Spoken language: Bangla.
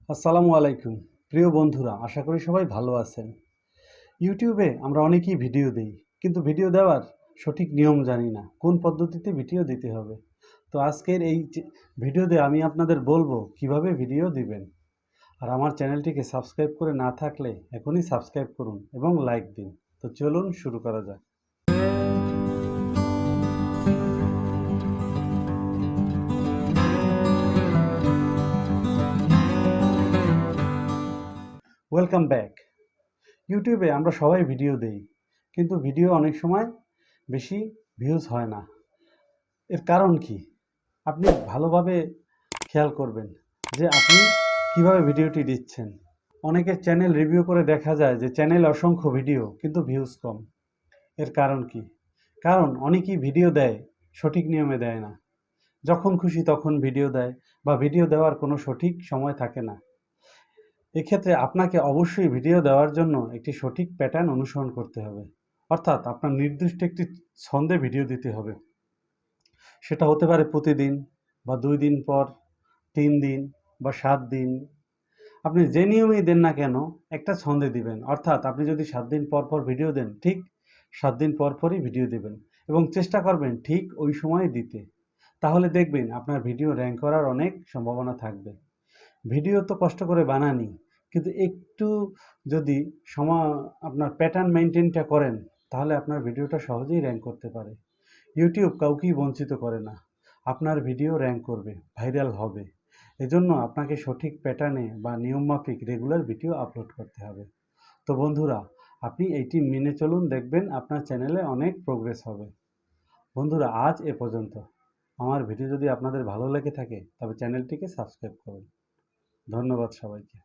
আসসালামু আলাইকুম প্রিয় বন্ধুরা, আশা করি সবাই ভালো আছেন। ইউটিউবে আমরা অনেকেই ভিডিও দিই, কিন্তু ভিডিও দেওয়ার সঠিক নিয়ম জানি না, কোন পদ্ধতিতে ভিডিও দিতে হবে। তো আজকের এই ভিডিওতে আমি আপনাদের বলবো কিভাবে ভিডিও দিবেন। আর আমার চ্যানেলটিকে সাবস্ক্রাইব করে না থাকলে এখনই সাবস্ক্রাইব করুন এবং লাইক দিন। তো চলুন শুরু করা যাক। Welcome back. ইউটিউবে আমরা সবাই ভিডিও দেই, কিন্তু ভিডিও অনেক সময় বেশি ভিউজ হয় না। এর কারণ কি? আপনি ভালোভাবে খেয়াল করবেন যে আপনি কিভাবে ভিডিওটি দিচ্ছেন। অনেকের চ্যানেল রিভিউ করে দেখা যায় যে চ্যানেল অসংখ্য ভিডিও কিন্তু ভিউজ কম। এর কারণ কি? কারণ অনেকেই ভিডিও দেয়, সঠিক নিয়মে দেয় না। যখন খুশি তখন ভিডিও দেয়, বা ভিডিও দেওয়ার কোনো সঠিক সময় থাকে না। এক্ষেত্রে আপনাকে অবশ্যই ভিডিও দেওয়ার জন্য একটি সঠিক প্যাটার্ন অনুসরণ করতে হবে। অর্থাৎ আপনার নির্দিষ্ট একটি ছন্দে ভিডিও দিতে হবে। সেটা হতে পারে প্রতিদিন, বা 2 দিন পর, 3 দিন, বা 7 দিন। আপনি যে নিয়মেই দেন না কেন, একটা ছন্দে দিবেন। অর্থাৎ আপনি যদি 7 দিন পর পর ভিডিও দেন, ঠিক 7 দিন পর পরই ভিডিও দিবেন, এবং চেষ্টা করবেন ঠিক ওই সময় দিতে। তাহলে দেখবেন আপনার ভিডিও র্যাঙ্ক করার অনেক সম্ভাবনা থাকবে। ভিডিও তো কষ্ট করে বানানি, কিন্তু একটু যদি আপনার প্যাটার্ন মেনটেনটা করেন, তাহলে আপনার ভিডিওটা সহজেই র্যাঙ্ক করতে পারে। ইউটিউব কাউকেই বঞ্চিত করে না। আপনার ভিডিও র্যাঙ্ক করবে, ভাইরাল হবে। এজন্য আপনাকে সঠিক প্যাটার্নে বা নিয়মমাফিক রেগুলার ভিডিও আপলোড করতে হবে। তো বন্ধুরা, আপনি এইটি মেনে চলুন, দেখবেন আপনার চ্যানেলে অনেক প্রোগ্রেস হবে। বন্ধুরা, আজ এ পর্যন্ত। আমার ভিডিও যদি আপনাদের ভালো লেগে থাকে তবে চ্যানেলটিকে সাবস্ক্রাইব করুন। ধন্যবাদ সবাইকে।